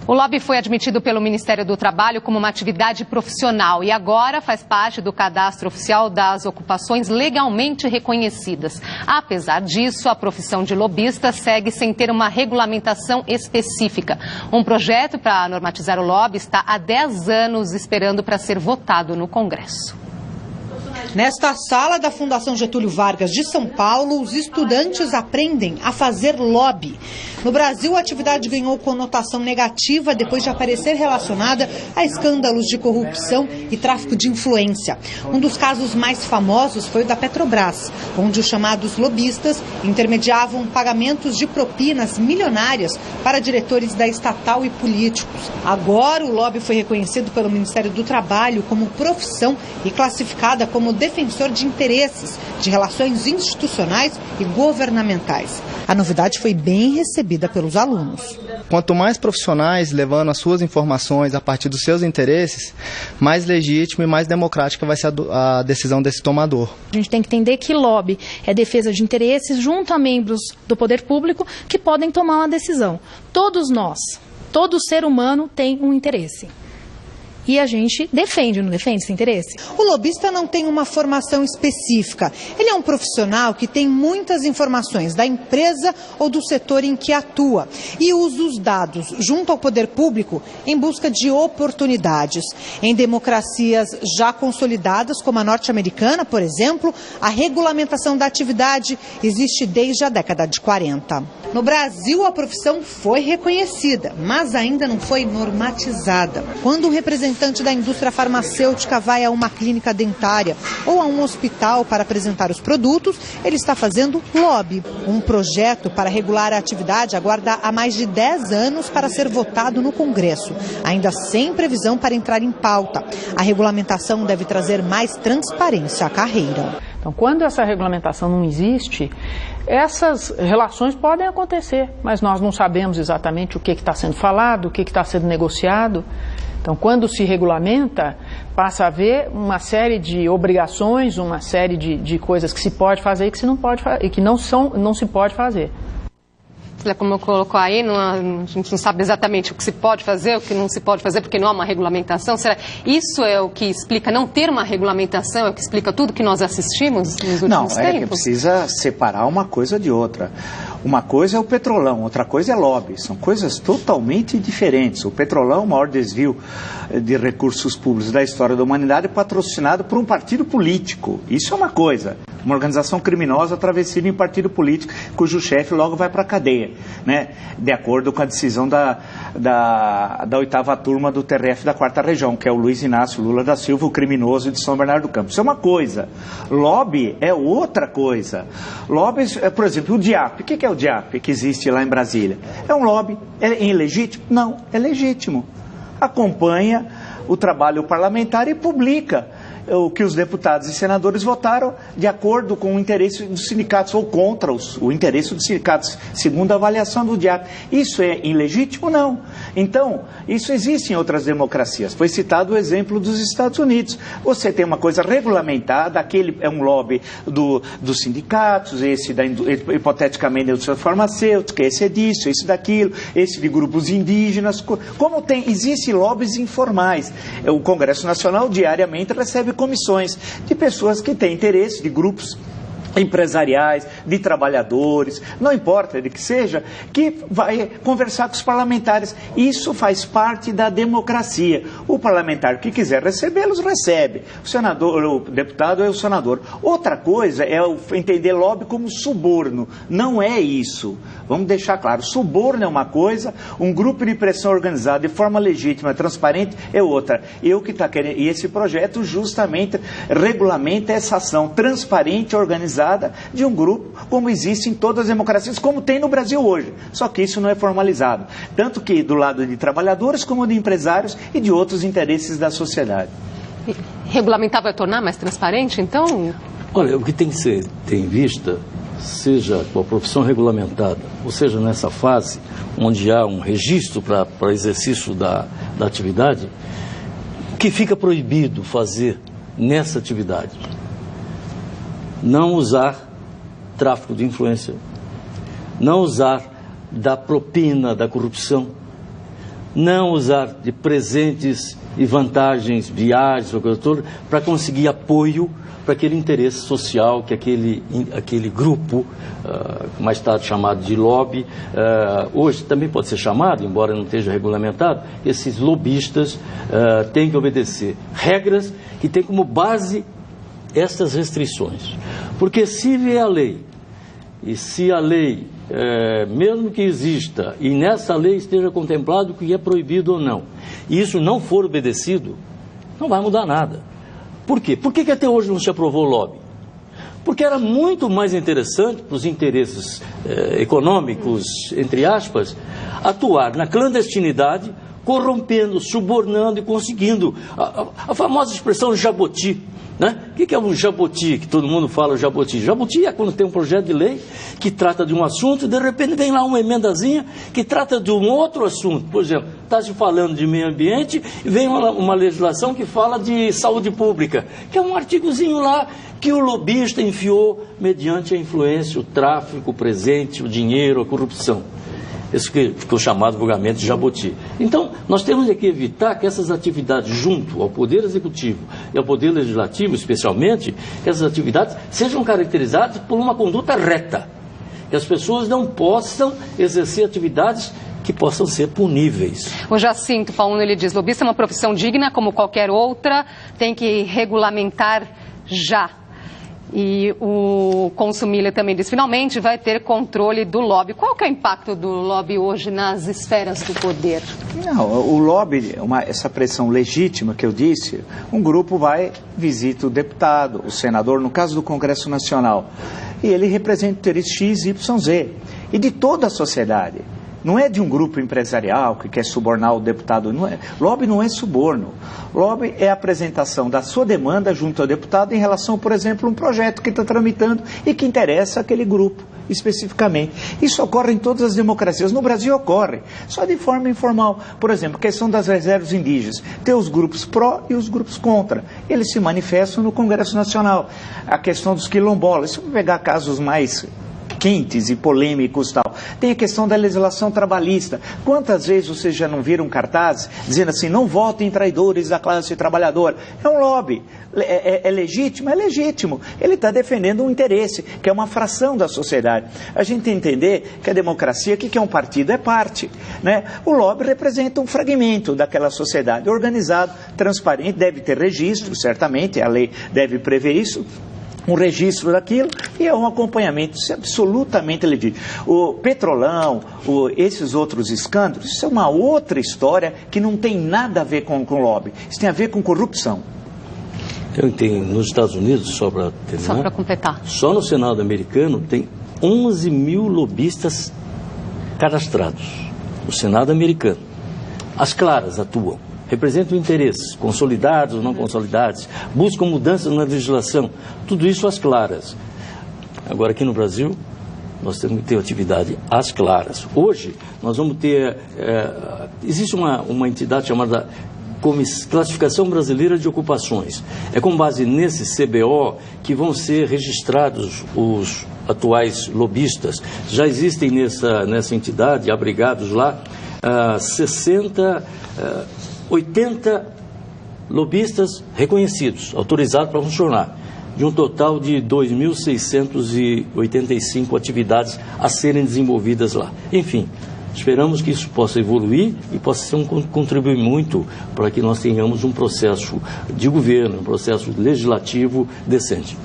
O lobby foi admitido pelo Ministério do Trabalho como uma atividade profissional e agora faz parte do cadastro oficial das ocupações legalmente reconhecidas. Apesar disso, a profissão de lobista segue sem ter uma regulamentação específica. Um projeto para normatizar o lobby está há 10 anos esperando para ser votado no Congresso. Nesta sala da Fundação Getúlio Vargas de São Paulo, os estudantes aprendem a fazer lobby. No Brasil, a atividade ganhou conotação negativa depois de aparecer relacionada a escândalos de corrupção e tráfico de influência. Um dos casos mais famosos foi o da Petrobras, onde os chamados lobistas intermediavam pagamentos de propinas milionárias para diretores da estatal e políticos. Agora, o lobby foi reconhecido pelo Ministério do Trabalho como profissão e classificada como defensor de interesses, de relações institucionais e governamentais. A novidade foi bem recebida pelos alunos. Quanto mais profissionais levando as suas informações a partir dos seus interesses, mais legítima e mais democrática vai ser a decisão desse tomador. A gente tem que entender que lobby é defesa de interesses junto a membros do poder público que podem tomar uma decisão. Todos nós, todo ser humano tem um interesse. E a gente defende, não defende esse interesse? O lobista não tem uma formação específica. Ele é um profissional que tem muitas informações da empresa ou do setor em que atua e usa os dados junto ao poder público em busca de oportunidades. Em democracias já consolidadas, como a norte-americana, por exemplo, a regulamentação da atividade existe desde a década de 40. No Brasil, a profissão foi reconhecida, mas ainda não foi normatizada. Quando um representante da indústria farmacêutica vai a uma clínica dentária ou a um hospital para apresentar os produtos, ele está fazendo lobby. Um projeto para regular a atividade aguarda há mais de 10 anos para ser votado no Congresso, ainda sem previsão para entrar em pauta. A regulamentação deve trazer mais transparência à carreira. Então, quando essa regulamentação não existe, essas relações podem acontecer, mas nós não sabemos exatamente o que está sendo falado, o que está sendo negociado. Então, quando se regulamenta, passa a haver uma série de obrigações, uma série de coisas que se pode fazer e que se não pode e que não se pode fazer. Como colocou aí, a gente não sabe exatamente o que se pode fazer, o que não se pode fazer, porque não há uma regulamentação. Será isso é o que explica não ter uma regulamentação, é o que explica tudo que nós assistimos nos últimos tempos? Não, é que precisa separar uma coisa de outra. Uma coisa é o petrolão, outra coisa é lobby. São coisas totalmente diferentes. O petrolão, o maior desvio de recursos públicos da história da humanidade, é patrocinado por um partido político. Isso é uma coisa. Uma organização criminosa travestida em partido político, cujo chefe logo vai para a cadeia, né? De acordo com a decisão da 8ª turma do TRF da 4ª região, que é o Luiz Inácio Lula da Silva, o criminoso de São Bernardo do Campo. Isso é uma coisa. Lobby é outra coisa. Lobby, por exemplo, o DIAP. O que é o DIAP que existe lá em Brasília? É um lobby. É ilegítimo? Não, é legítimo. Acompanha o trabalho parlamentar e publica o que os deputados e senadores votaram de acordo com o interesse dos sindicatos ou contra o interesse dos sindicatos, segundo a avaliação do DIAP. Isso é ilegítimo? Não. Então, isso existe em outras democracias. Foi citado o exemplo dos Estados Unidos. Você tem uma coisa regulamentada, aquele é um lobby dos sindicatos, esse hipoteticamente da indústria farmacêutica, esse é disso, esse daquilo, esse de grupos indígenas. Como existe lobbies informais. O Congresso Nacional diariamente recebe comissões de pessoas que têm interesse, de grupos empresariais, de trabalhadores, não importa de que seja, que vai conversar com os parlamentares. Isso faz parte da democracia. O parlamentar que quiser recebê-los, recebe. O senador, o deputado é o senador. Outra coisa é entender lobby como suborno. Não é isso. Vamos deixar claro. Suborno é uma coisa, um grupo de pressão organizado de forma legítima, transparente, é outra. E esse projeto justamente regulamenta essa ação transparente, organizada, de um grupo, como existe em todas as democracias, como tem no Brasil hoje. Só que isso não é formalizado. Tanto que do lado de trabalhadores, como de empresários e de outros interesses da sociedade. Regulamentar vai tornar mais transparente, então? Olha, o que tem que ser em vista, seja com a profissão regulamentada, ou seja, nessa fase onde há um registro para exercício da atividade, o que fica proibido fazer nessa atividade? Não usar tráfico de influência, não usar da propina, da corrupção, não usar de presentes e vantagens, viagens, para conseguir apoio para aquele interesse social que aquele grupo, mais tarde chamado de lobby, hoje também pode ser chamado, embora não esteja regulamentado, esses lobistas têm que obedecer regras que têm como base estas restrições. Porque se vier a lei, e se a lei, mesmo que exista, e nessa lei esteja contemplado o que é proibido ou não, e isso não for obedecido, não vai mudar nada. Por quê? Por que até hoje não se aprovou o lobby? Porque era muito mais interessante para os interesses econômicos, entre aspas, atuar na clandestinidade, corrompendo, subornando e conseguindo a famosa expressão jaboti. Né? O que é um jaboti, que todo mundo fala jaboti? Jaboti é quando tem um projeto de lei que trata de um assunto e de repente vem lá uma emendazinha que trata de um outro assunto. Por exemplo, está se falando de meio ambiente e vem uma legislação que fala de saúde pública, que é um artigozinho lá que o lobista enfiou mediante a influência, o tráfico, o presente, o dinheiro, a corrupção. Esse que ficou chamado vulgarmente de jaboti. Então, nós temos que evitar que essas atividades, junto ao Poder Executivo e ao Poder Legislativo, especialmente, que essas atividades sejam caracterizadas por uma conduta reta. Que as pessoas não possam exercer atividades que possam ser puníveis. O Jacinto Paulo, ele diz, lobista é uma profissão digna como qualquer outra, tem que regulamentar já. E o Consumilha também diz, finalmente vai ter controle do lobby. Qual que é o impacto do lobby hoje nas esferas do poder? Não, o lobby, essa pressão legítima que eu disse, um grupo vai, visita o deputado, o senador, no caso do Congresso Nacional, e ele representa o interesse X, Y, Z, e de toda a sociedade. Não é de um grupo empresarial que quer subornar o deputado. Não é. Lobby não é suborno. Lobby é a apresentação da sua demanda junto ao deputado em relação, por exemplo, a um projeto que está tramitando e que interessa aquele grupo especificamente. Isso ocorre em todas as democracias. No Brasil ocorre, só de forma informal. Por exemplo, a questão das reservas indígenas. Tem os grupos pró e os grupos contra. Eles se manifestam no Congresso Nacional. A questão dos quilombolas. Se eu pegar casos mais quentes e polêmicos e tal. Tem a questão da legislação trabalhista. Quantas vezes vocês já não viram cartazes dizendo assim, não votem traidores da classe trabalhadora? É um lobby. É legítimo? É legítimo. Ele está defendendo um interesse, que é uma fração da sociedade. A gente tem que entender que a democracia, o que é um partido? É parte. Né? O lobby representa um fragmento daquela sociedade organizado, transparente, deve ter registro, certamente, a lei deve prever isso, um registro daquilo e é um acompanhamento, isso é absolutamente legítimo. O Petrolão, esses outros escândalos, isso é uma outra história que não tem nada a ver com lobby, isso tem a ver com corrupção. Tem nos Estados Unidos, só para terminar, só para completar, só no Senado americano tem 11 mil lobistas cadastrados, no Senado americano. As claras atuam, representam interesses, consolidados ou não consolidados, buscam mudanças na legislação, tudo isso às claras. Agora, aqui no Brasil, nós temos que ter atividade às claras. Hoje, nós vamos ter... existe uma entidade chamada Classificação Brasileira de Ocupações. É com base nesse CBO que vão ser registrados os atuais lobistas. Já existem nessa entidade, abrigados lá, 80 lobistas reconhecidos, autorizados para funcionar, de um total de 2.685 atividades a serem desenvolvidas lá. Enfim, esperamos que isso possa evoluir e possa contribuir muito para que nós tenhamos um processo de governo, um processo legislativo decente.